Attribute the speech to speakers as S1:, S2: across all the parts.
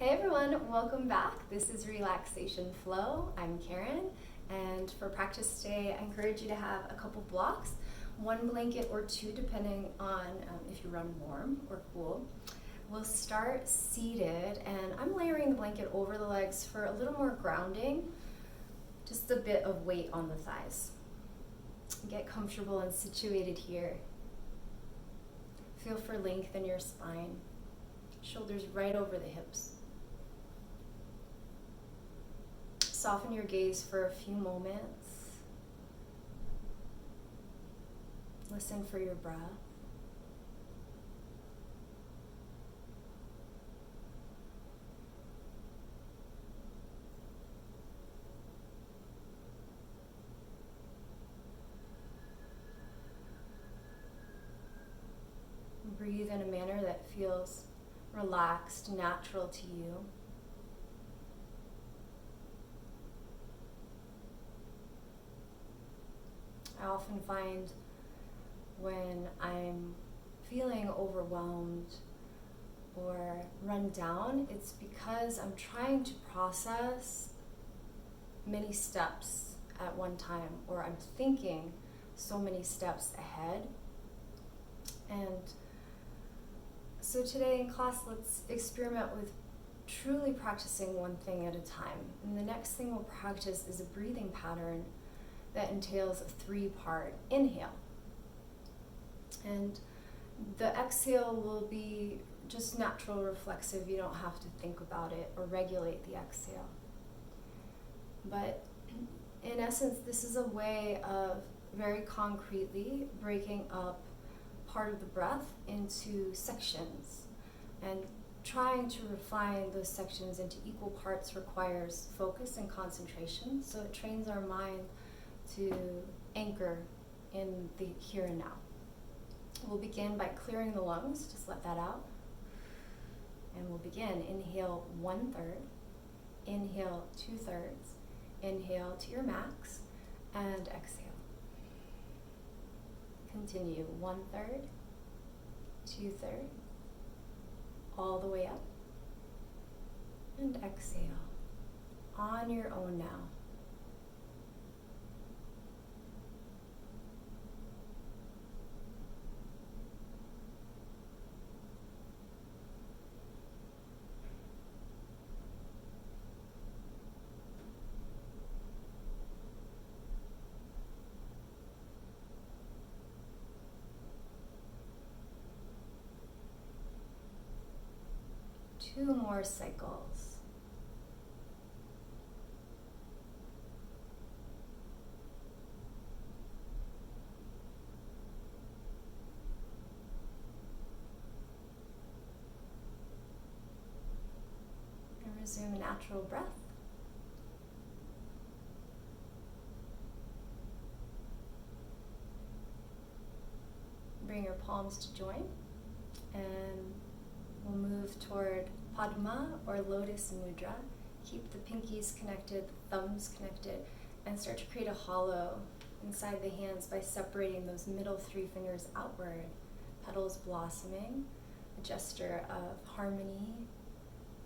S1: Hey everyone, welcome back. This is Relaxation Flow. I'm Caryn, and for practice today, I encourage you to have a couple blocks, one blanket or two, depending on if you run warm or cool. We'll start seated, and I'm layering the blanket over the legs for a little more grounding, just a bit of weight on the thighs. Get comfortable and situated here. Feel for length in your spine, shoulders right over the hips. Soften your gaze for a few moments. Listen for your breath. Breathe in a manner that feels relaxed, natural to you. I often find when I'm feeling overwhelmed or run down, it's because I'm trying to process many steps at one time, or I'm thinking so many steps ahead. And so today in class, let's experiment with truly practicing one thing at a time. And the next thing we'll practice is a breathing pattern that entails a three-part inhale. And the exhale will be just natural reflexive. You don't have to think about it or regulate the exhale. But in essence, this is a way of very concretely breaking up part of the breath into sections, and trying to refine those sections into equal parts requires focus and concentration, so it trains our mind to anchor in the here and now. We'll begin by clearing the lungs, just let that out. And we'll begin. Inhale 1/3, inhale 2/3, inhale to your max, and exhale. Continue 1/3, 2/3, all the way up, and exhale on your own now. Two more cycles. And resume natural breath. Bring your palms to join, and we'll move toward Padma or Lotus Mudra. Keep the pinkies connected, the thumbs connected, and start to create a hollow inside the hands by separating those middle three fingers outward. Petals blossoming, a gesture of harmony,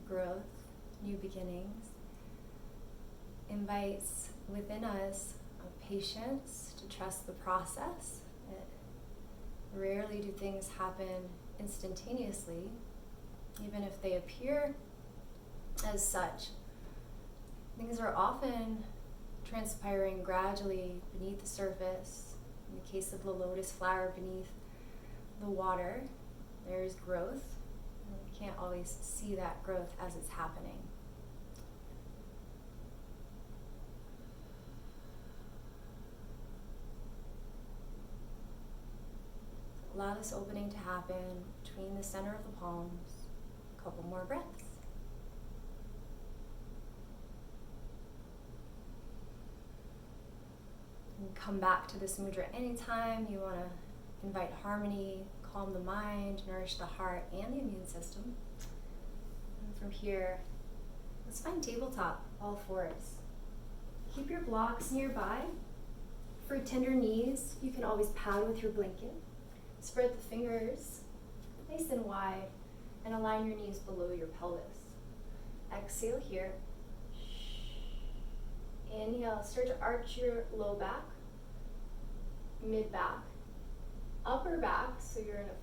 S1: growth, new beginnings. Invites within us a patience to trust the process. Rarely do things happen instantaneously, even if they appear as such. Things are often transpiring gradually beneath the surface. In the case of the lotus flower beneath the water, there's growth. We can't always see that growth as it's happening. Allow this opening to happen between the center of the palms. A couple more breaths. And come back to this mudra anytime you want to invite harmony, calm the mind, nourish the heart and the immune system. And from here, let's find tabletop, all fours. Keep your blocks nearby. For tender knees, you can always pad with your blanket. Spread the fingers nice and wide and align your knees below your pelvis. Exhale here. Inhale, start to arch your low back, mid back, upper back, so you're in a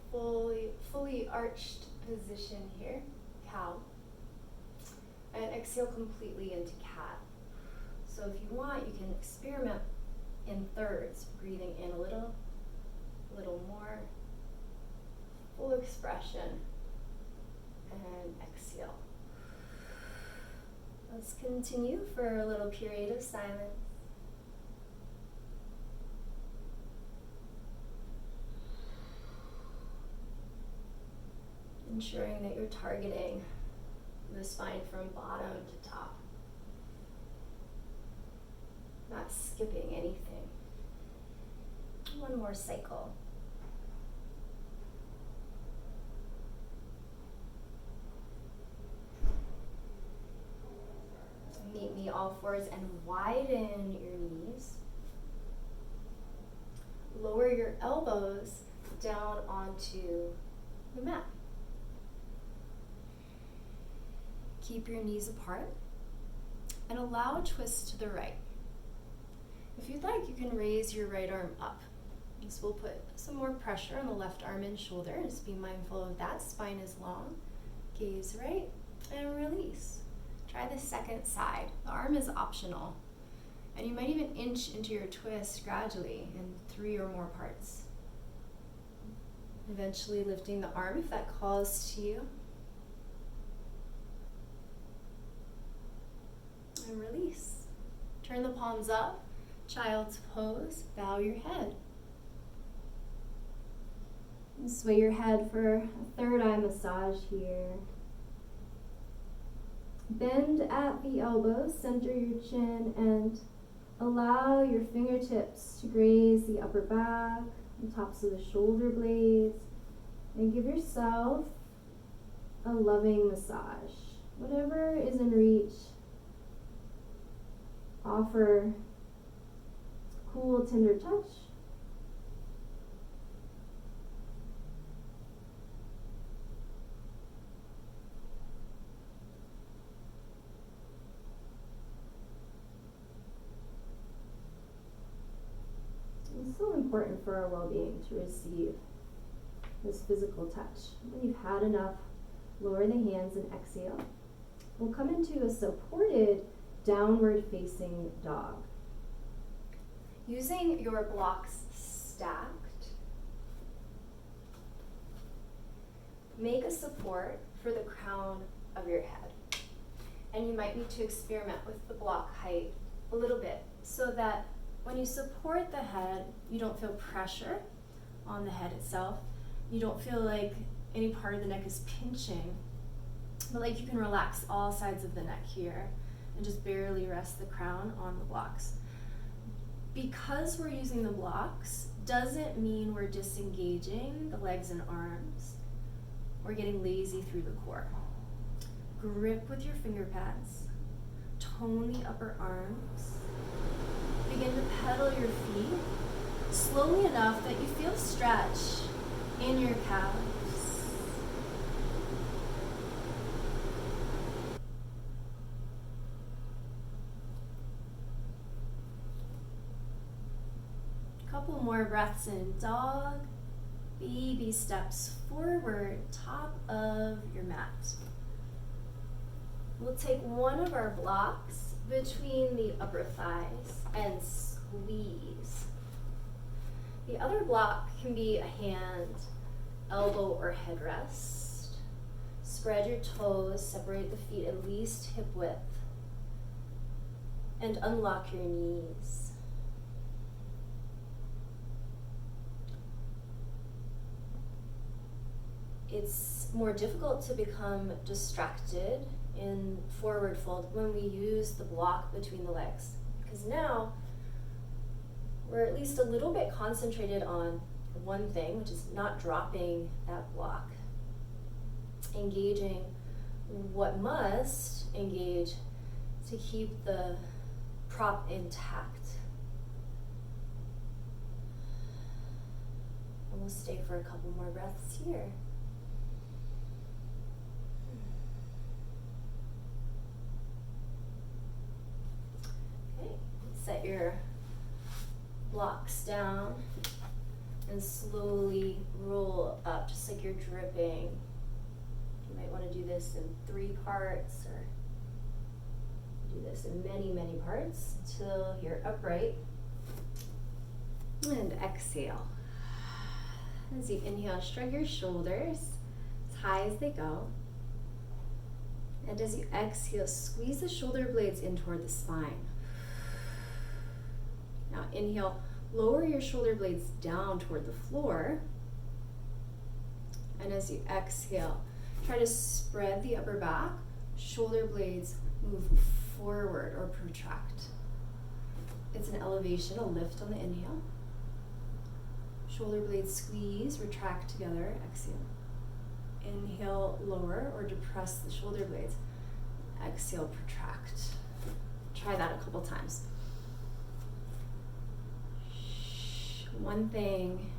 S1: fully arched position here, cow. And exhale completely into cat. So if you want, you can experiment in thirds, breathing in a little more, full expression, and exhale. Let's continue for a little period of silence. Ensuring that you're targeting the spine from bottom to top. Not skipping anything. One more cycle. Meet me all fours and widen your knees. Lower your elbows down onto the mat. Keep your knees apart and allow a twist to the right. If you'd like, you can raise your right arm up. This will put some more pressure on the left arm and shoulder. Just be mindful of that. Spine is long. Gaze right and release. Try the second side. The arm is optional. And you might even inch into your twist gradually in 3 or more parts. Eventually lifting the arm if that calls to you. And release. Turn the palms up. Child's pose. Bow your head. And sway your head for a third eye massage here. Bend at the elbows, center your chin, and allow your fingertips to graze the upper back, the tops of the shoulder blades, and give yourself a loving massage. Whatever is in reach, offer cool, tender touch. It's so important for our well-being to receive this physical touch. When you've had enough, lower the hands and exhale. We'll come into a supported downward facing dog. Using your blocks stacked, make a support for the crown of your head. And you might need to experiment with the block height a little bit so that when you support the head, you don't feel pressure on the head itself. You don't feel like any part of the neck is pinching, but like you can relax all sides of the neck here and just barely rest the crown on the blocks. Because we're using the blocks doesn't mean we're disengaging the legs and arms. We're getting lazy through the core. Grip with your finger pads. Tone the upper arms. Begin to pedal your feet slowly enough that you feel stretch in your calves. Couple more breaths in dog. Baby steps forward, top of your mat. We'll take one of our blocks between the upper thighs and squeeze. The other block can be a hand, elbow, or headrest. Spread your toes, separate the feet at least hip width, and unlock your knees. It's more difficult to become distracted in forward fold when we use the block between the legs, because now we're at least a little bit concentrated on one thing, which is not dropping that block, engaging what must engage to keep the prop intact. And we'll stay for a couple more breaths here. blocks down and slowly roll up, just like you're dripping. You might want to do this in 3 parts, or do this in many, many parts until you're upright. And exhale. As you inhale, shrug your shoulders as high as they go. And as you exhale, squeeze the shoulder blades in toward the spine. Now inhale, lower your shoulder blades down toward the floor. And as you exhale, try to spread the upper back. Shoulder blades move forward or protract. It's an elevation, a lift on the inhale. Shoulder blades squeeze, retract together, exhale. Inhale, lower or depress the shoulder blades. Exhale, protract. Try that a couple times. One thing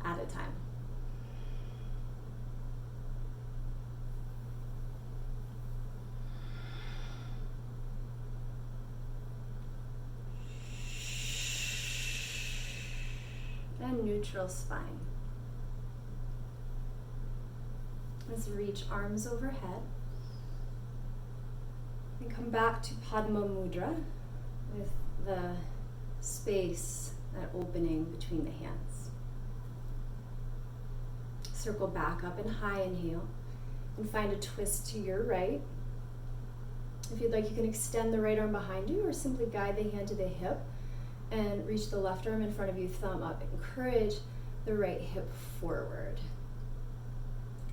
S1: at a time. And neutral spine. As you reach arms overhead, and come back to Padma Mudra with the space, that opening between the hands. Circle back up and high inhale, and find a twist to your right. If you'd like, you can extend the right arm behind you, or simply guide the hand to the hip and reach the left arm in front of you, thumb up. Encourage the right hip forward.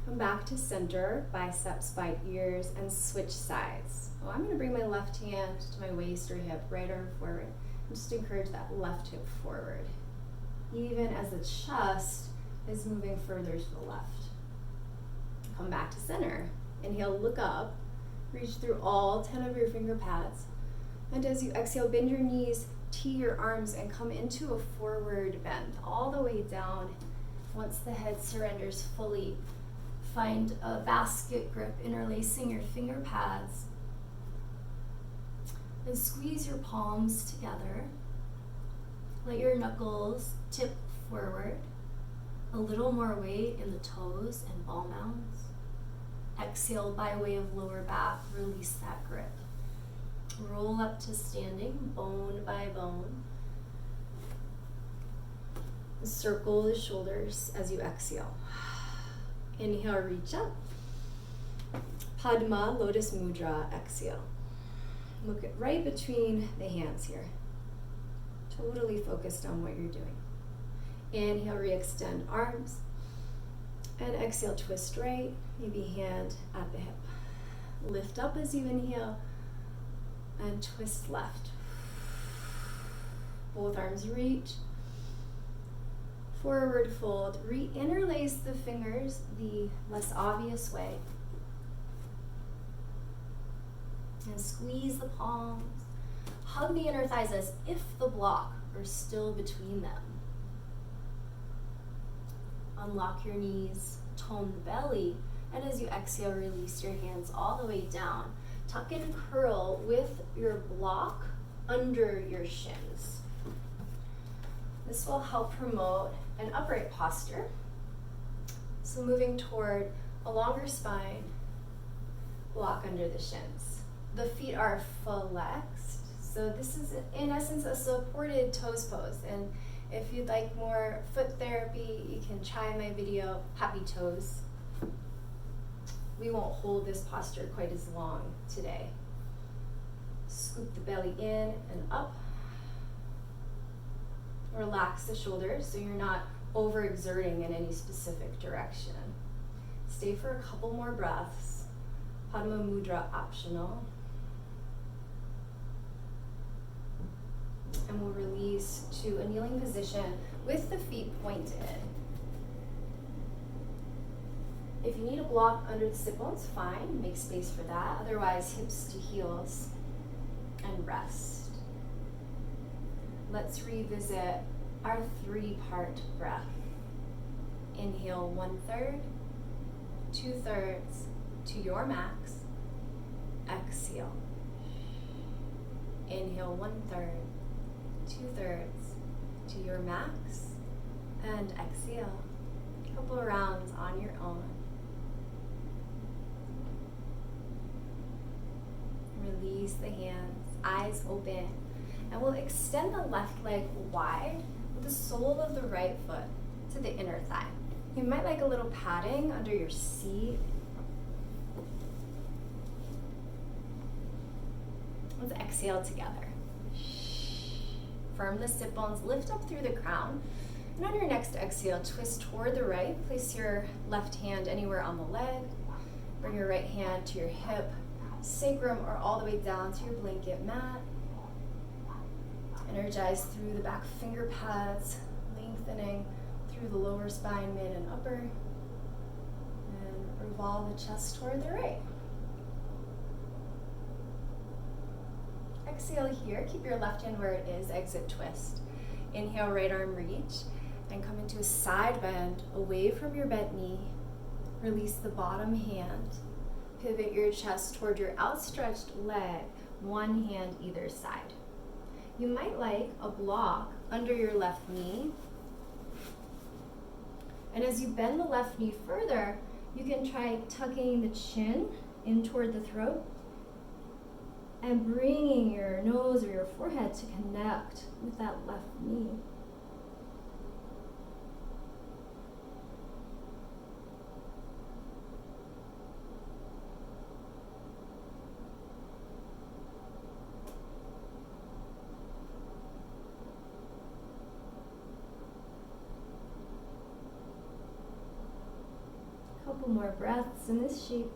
S1: Come back to center, biceps by ears, and switch sides. I'm going to bring my left hand to my waist or hip, right arm forward, and just encourage that left hip forward, even as the chest is moving further to the left. Come back to center. Inhale, look up, reach through all 10 of your finger pads, and as you exhale, bend your knees, tee your arms, and come into a forward bend, all the way down. Once the head surrenders fully, find a basket grip, interlacing your finger pads, and squeeze your palms together. Let your knuckles tip forward, a little more weight in the toes and ball mounds. Exhale by way of lower back, release that grip. Roll up to standing, bone by bone. Circle the shoulders as you exhale. Inhale, reach up. Padma, Lotus Mudra, exhale. Look at right between the hands here. Totally focused on what you're doing. Inhale, re-extend arms. And exhale, twist right, maybe hand at the hip. Lift up as you inhale, and twist left. Both arms reach. Forward fold, re-interlace the fingers the less obvious way. And squeeze the palms. Hug the inner thighs as if the block are still between them. Unlock your knees, tone the belly, and as you exhale, release your hands all the way down. Tuck and curl with your block under your shins. This will help promote an upright posture. So moving toward a longer spine, block under the shins. The feet are flexed, so this is in essence a supported toes pose. And if you'd like more foot therapy, you can try my video, Happy Toes. We won't hold this posture quite as long today. Scoop the belly in and up. Relax the shoulders so you're not overexerting in any specific direction. Stay for a couple more breaths. Padma Mudra optional. And we'll release to a kneeling position with the feet pointed. If you need a block under the sit bones, fine, make space for that. Otherwise, hips to heels and rest. Let's revisit our 3-part breath. Inhale 1/3, 2/3 to your max. Exhale. Inhale 1/3, 2/3 to your max, and exhale. A couple rounds on your own. Release the hands, eyes open, and we'll extend the left leg wide with the sole of the right foot to the inner thigh. You might like a little padding under your seat. Let's exhale together. Firm the sit bones, lift up through the crown. And on your next exhale, twist toward the right. Place your left hand anywhere on the leg. Bring your right hand to your hip, sacrum, or all the way down to your blanket mat. Energize through the back finger pads, lengthening through the lower spine, mid and upper. And revolve the chest toward the right. Exhale here, keep your left hand where it is, exit twist. Inhale, right arm reach, and come into a side bend away from your bent knee. Release the bottom hand. Pivot your chest toward your outstretched leg, one hand either side. You might like a block under your left knee. And as you bend the left knee further, you can try tucking the chin in toward the throat and bringing your nose or your forehead to connect with that left knee. Couple more breaths in this shape.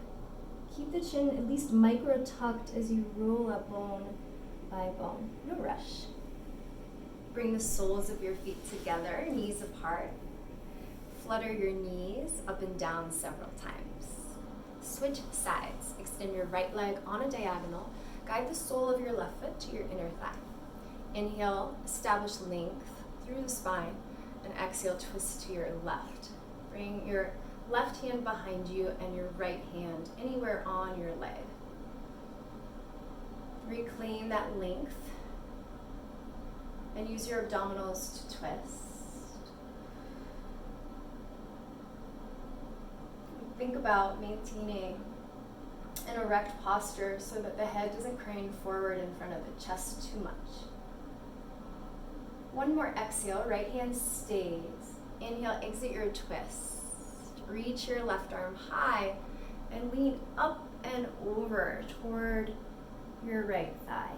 S1: Keep the chin at least micro tucked as you roll up bone by bone. No rush. Bring the soles of your feet together, knees apart. Flutter your knees up and down several times. Switch sides. Extend your right leg on a diagonal. Guide the sole of your left foot to your inner thigh. Inhale, establish length through the spine, and exhale, twist to your left. Bring your left hand behind you and your right hand anywhere on your leg. Reclaim that length and use your abdominals to twist. Think about maintaining an erect posture so that the head doesn't crane forward in front of the chest too much. One more exhale, right hand stays. Inhale, exit your twist. Reach your left arm high and lean up and over toward your right thigh.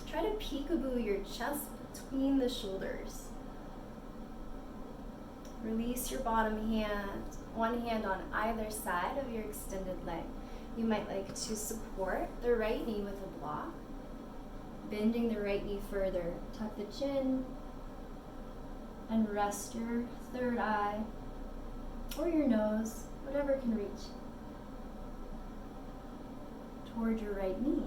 S1: Try to peekaboo your chest between the shoulders. Release your bottom hand, one hand on either side of your extended leg. You might like to support the right knee with a block, bending the right knee further. Tuck the chin and rest your third eye or your nose, whatever can reach, toward your right knee.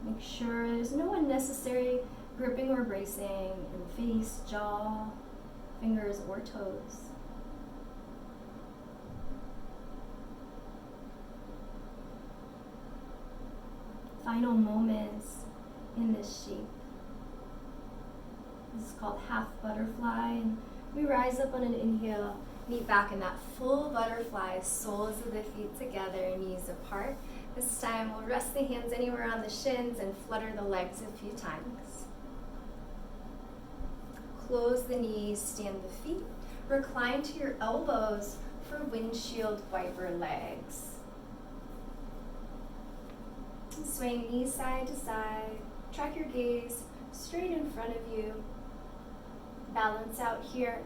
S1: Make sure there's no unnecessary gripping or bracing in the face, jaw, fingers, or toes. Final moments in this shape. This is called half butterfly, and we rise up on an inhale, meet back in that full butterfly, soles of the feet together, knees apart. This time we'll rest the hands anywhere on the shins and flutter the legs a few times. Close the knees, stand the feet, recline to your elbows for windshield wiper legs. Swaying knees side to side, track your gaze straight in front of you. Balance out here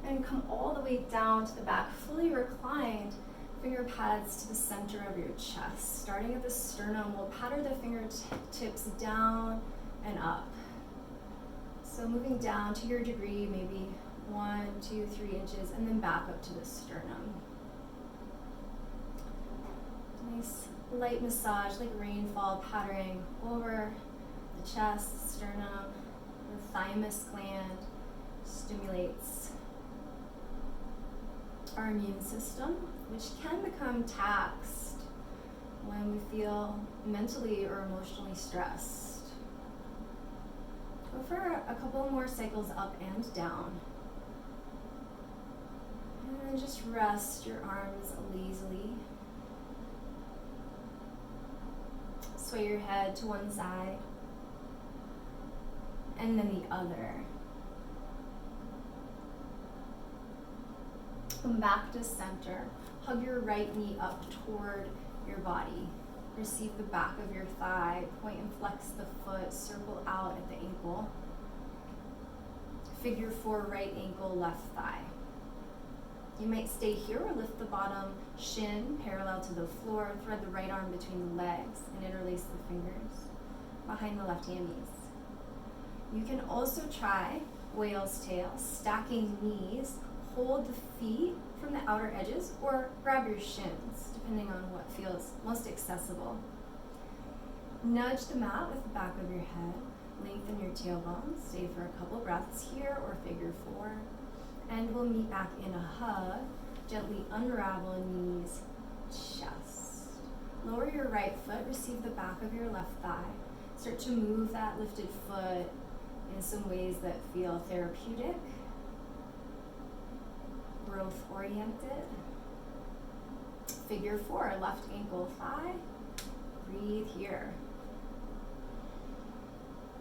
S1: and come all the way down to the back, fully reclined, finger pads to the center of your chest. Starting at the sternum, we'll patter the fingertips down and up. So moving down to your degree, maybe 1, 2, 3 inches, and then back up to the sternum. Nice light massage, like rainfall, pattering over the chest, sternum, the thymus gland. Stimulates our immune system, which can become taxed when we feel mentally or emotionally stressed. Go for a couple more cycles up and down. And then just rest your arms lazily. Sway your head to one side and then the other. Come back to center. Hug your right knee up toward your body. Receive the back of your thigh. Point and flex the foot. Circle out at the ankle. Figure 4, right ankle, left thigh. You might stay here or lift the bottom shin parallel to the floor. Thread the right arm between the legs and interlace the fingers behind the left hammies. You can also try whale's tail, stacking knees. Hold the feet from the outer edges or grab your shins, depending on what feels most accessible. Nudge the mat with the back of your head. Lengthen your tailbone. Stay for a couple breaths here or figure 4. And we'll meet back in a hug. Gently unravel knees, chest. Lower your right foot. Receive the back of your left thigh. Start to move that lifted foot in some ways that feel therapeutic, growth-oriented. Figure 4, left ankle, thigh. Breathe here.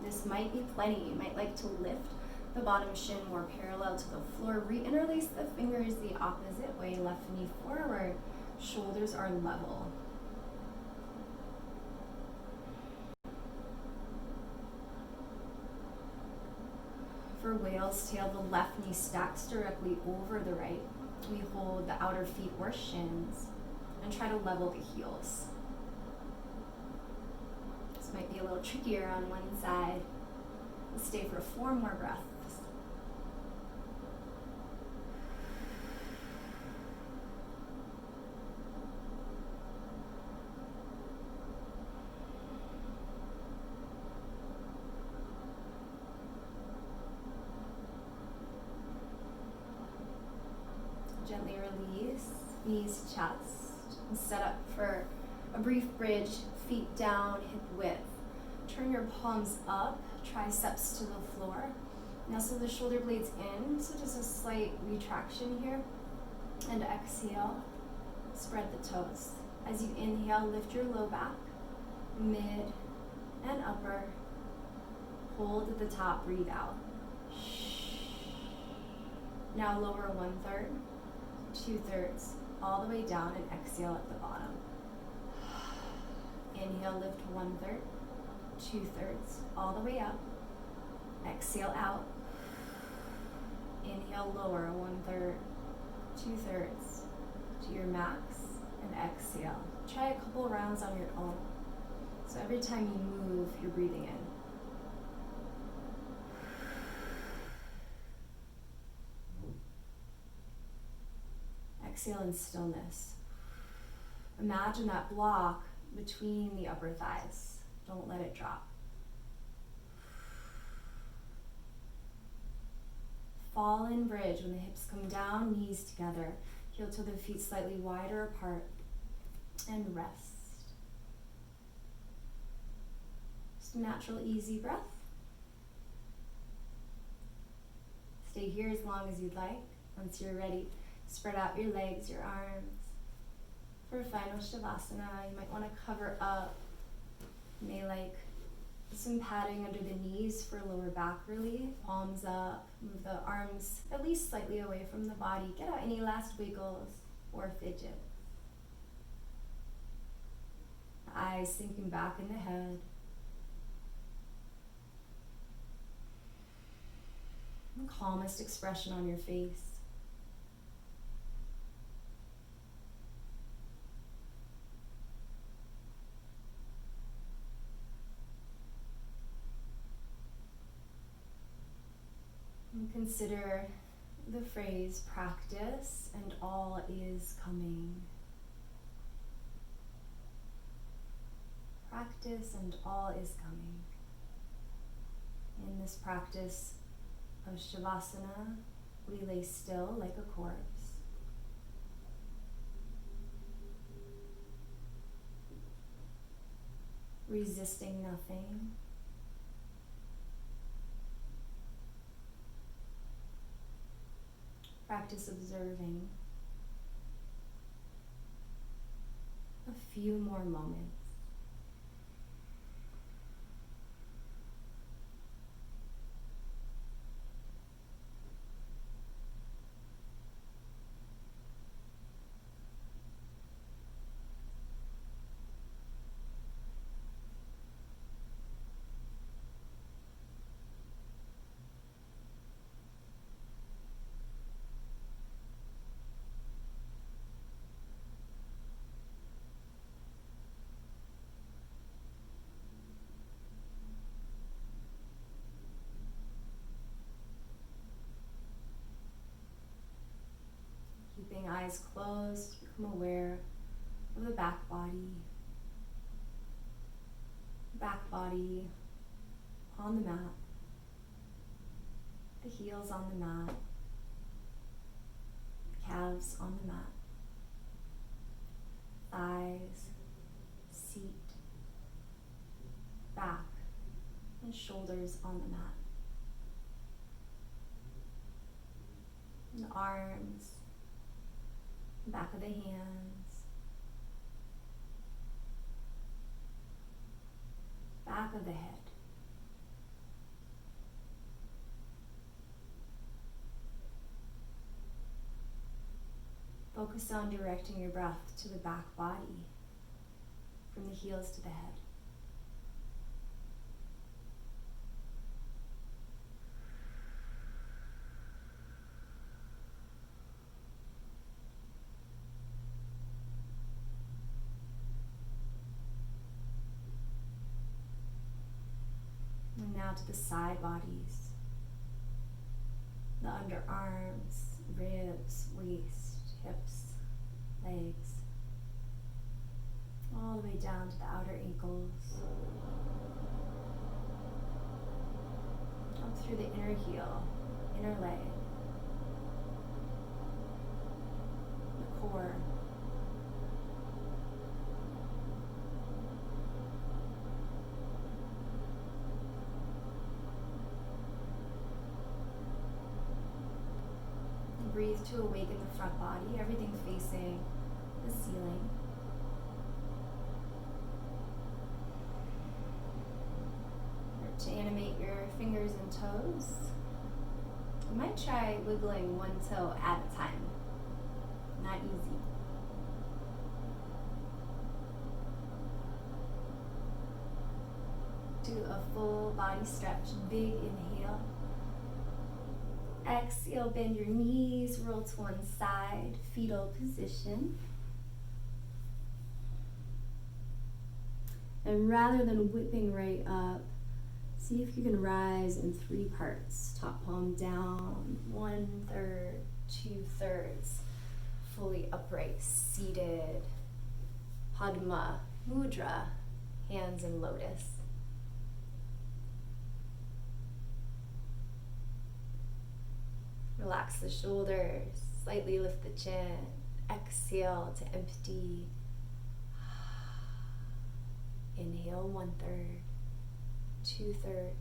S1: This might be plenty. You might like to lift the bottom shin more parallel to the floor. Re-interlace the fingers the opposite way. Left knee forward. Shoulders are level. For whale's tail, the left knee stacks directly over the right. We hold the outer feet or shins and try to level the heels. This might be a little trickier on one side. We'll stay for 4 more breaths. Gently release, knees, chest, and set up for a brief bridge, feet down, hip width. Turn your palms up, triceps to the floor. Nestle the shoulder blades in, so just a slight retraction here. And exhale, spread the toes. As you inhale, lift your low back, mid, and upper. Hold at the top, breathe out. Now lower 1/3. 2/3 all the way down and exhale at the bottom. Inhale, lift 1/3, 2/3 all the way up. Exhale out. Inhale, lower 1/3, 2/3 to your max and exhale. Try a couple rounds on your own. So every time you move, you're breathing in. Exhale in stillness. Imagine that block between the upper thighs. Don't let it drop. Fall in bridge when the hips come down, knees together. Heel to the feet slightly wider apart. And rest. Just a natural, easy breath. Stay here as long as you'd like. Once you're ready, spread out your legs, your arms. For a final Shavasana, you might want to cover up. You may like some padding under the knees for lower back relief. Palms up, move the arms at least slightly away from the body. Get out any last wiggles or fidget. The eyes sinking back in the head. The calmest expression on your face. Consider the phrase practice and all is coming. Practice and all is coming. In this practice of Shavasana, we lay still like a corpse. resisting nothing. Practice observing. A few more moments. Keeping eyes closed, become aware of the back body. Back body on the mat. The heels on the mat. Calves on the mat. Thighs, seat, back, and shoulders on the mat. And arms, back of the hands, back of the head. Focus on directing your breath to the back body, from the heels to the head. And now to the side bodies, the underarms, ribs, waist, hips, legs, all the way down to the outer ankles, up through the inner heel, inner leg, the core, breathe to awaken the front body, everything facing the ceiling. Start to animate your fingers and toes. You might try wiggling one toe at a time. Not easy. Do a full body stretch, big inhale. Exhale, bend your knees, roll to one side, fetal position. And rather than whipping right up, see if you can rise in 3 parts. Top palm down, 1/3, 2/3. Fully upright, seated. Padma, Mudra, hands in Lotus. Relax the shoulders, slightly lift the chin. Exhale to empty. Inhale 1/3, 2/3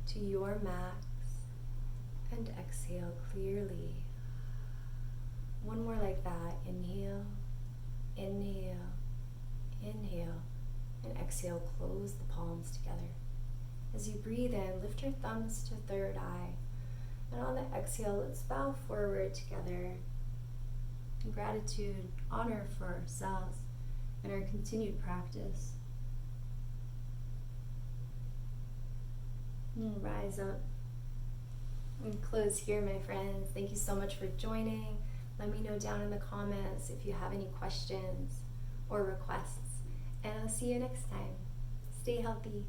S1: to your max. And exhale clearly. One more like that. Inhale, inhale, inhale. And exhale, close the palms together. As you breathe in, lift your thumbs to third eye. And on the exhale, let's bow forward together. In gratitude, honor for ourselves and our continued practice. And rise up and close here, my friends. Thank you so much for joining. Let me know down in the comments if you have any questions or requests. And I'll see you next time. Stay healthy.